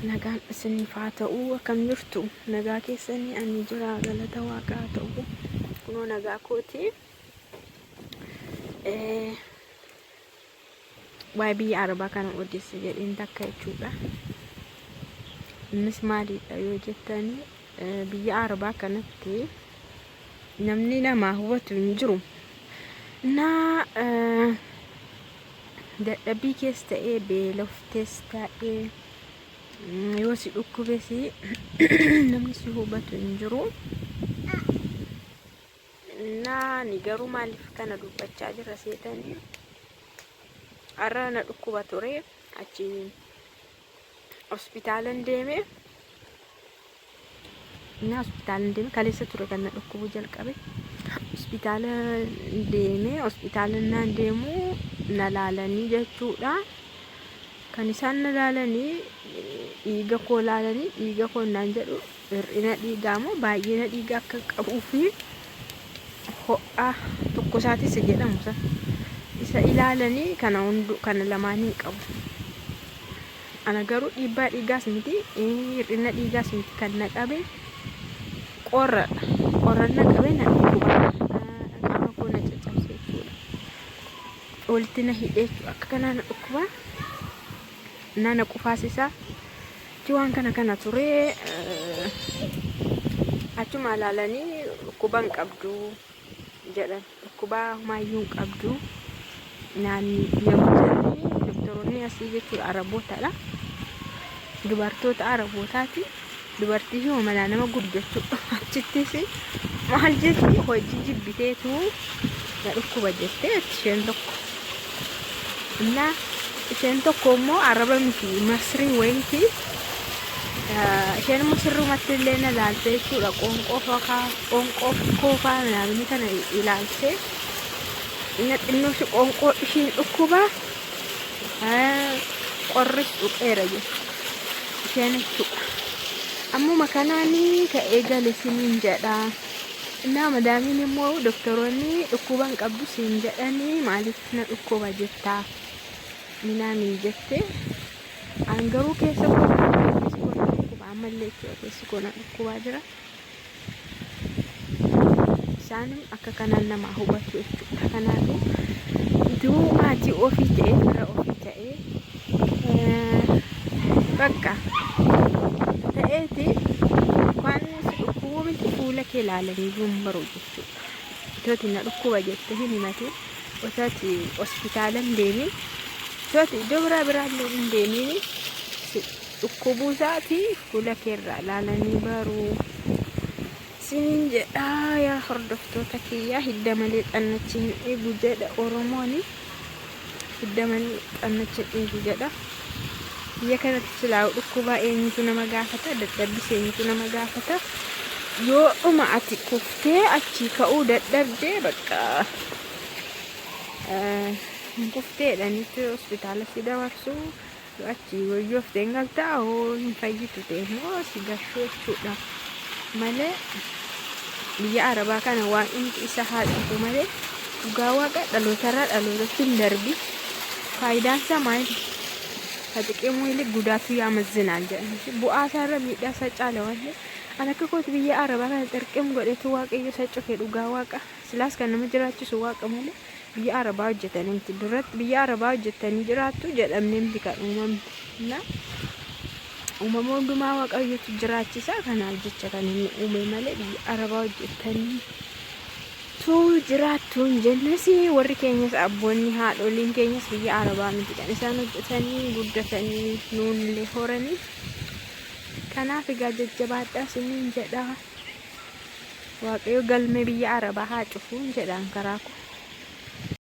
nagaan isiniif haa ta'u. Akkam jirtu? Nagaa keessanii ani jira, galata Waaqaa haa ta'u. Kunoo nagaa kooti. Waa'ee biyya Arabaa kana odeessa jedheen takka jechuudha. Innis maalidha yoo jettanii, biyya Arabaa kanatti namni nama hubatu hin jiru. Dadhabbii keessa ta'ee beeloftees ta'ee yoo si dhukkubes namni si hubatu hin jiru. Ni garuu maaliif kana dubbachaa jira seetanii, har'a na dhukkuba ture, achi hospitaalan deeme. Kaleessa ture kan na dhukkubu jalqabe. Hospitaalan naan deemu na laalanii jechuudha. Kan isaan na laalanii dhiiga koo laalanii, dhiiga koo naan jedhu hir'ina dhiigaa moo baay'ina dhiigaa akka qabuu fi ho'a tokkosaatis jedhamu isa ilaalanii kana lamaan hin qabu. Ana garuu dhiibbaa dhiigaas miti, hir'ina dhiigaas miti, kan na qabe qorra na qabe na dhukkuba. Qaama koo na caccabse jechuudha. Walitti na hidhee akka kanaa na dhukkuba. Na qufaasisa. Waan kana ture. Achuma ilaalanii dhukkuba hin qabdu jedhan. Dhukkuba maayyuu hin qabdu. Doktoroonni asii jechuudha Arabootadha. Dubartoota Arabootaati. Dubartii fi manaa nama guddachuudha. Achittis maal jetti hojii jibbiteetu na dhukkuba jettee isheen tokko. Isheen tokko immoo Araba miti, Masrii wayiiti. Isheen immoo sirrumatti illee na ilaalte jechuudha. Qoonqoo koofaa naannoo kana ilaalte. Inni xinnoo shi qoonqoo ishiin dhukkuba. Qorris dhuqeera jechuudha. Isheen jechuudha. Ammuma kanaanii ka'ee gale siniin jedha. Madaamiin immoo doktoroonni dhukkuba hin qabdu siin jedhanii maaliif na dhukkuba jettaa? Minaanii jette. An garuu keessa dhukkuba ammallee jechuudha. Keessi koo na dhukkubaa jira. Isaanim akka kanaan nama hubatu jechuudha. Kanaafuu iddoo maatii ofii ta'ee, fira ofii ta'ee bakka ta'eeti waan si dhukkubu miti fuula kee ilaalanii gumbaru jechuudha. Tooti na dhukkuba jette hin himate. Otaati hospitaalan deemi. Tooti iddoo biraallee hin deemini. Dhukkubuu isaati fuula kee irraa ilaalanii baruu. Siniin jedha yaa hordoftoota kiyyaa, hidda malee xannachi hin eegu jedha Oromooni. Hidda malee xannachi hin eegu jedha. Biyya kanatti silaa dhukkubaa eenyutu nama gaafata? Dadhabbis eenyutu nama gaafata? Yoo dhuma ati kuftee achii ka'uu dadhabdee bakka kufteedhanitti hospitaala si dabarsu. Achii wayyooftee galtaa hin fayyitu ta'e immoo si gashuu jechuudha. Malee biyya Arabaa kana waan inni isa haadhatu malee dhugaa Waaqa dhalootarraa dhalootatti hin darbi. Faayidaan isaa maali? Xiqqeemmoo illee gudaatu yaamazzinaan jedhanii bu'aa isaarra miidhaa isaa caala waan ta'eef an akka kooti biyya Arabaa kana xiqqeem godhetu Waaqayyo isa cufee dhugaa Waaqa. Silaas kan nama jiraachisu Waaqa malee biyya Arabaa hojjetanii miti. Duratti biyya Arabaa hojjetanii jiraattu jedhamnee miti kan uumamte. Uumama hundumaa Waaqayyotu jiraachisa. Kanaaf jecha kan inni uume malee biyya Arabaa hojjetanii jiraattu hin jennes. Warri keenyas abboonni haadholiin keenyas biyya Arabaa miti kan isaan hojjetanii guddatanii nuunillee horanii. Kanaaf egaa jajjabaadhaa siniin jedha. Waaqayyo galmee biyya Arabaa haa cufu jedhaan karaa koo.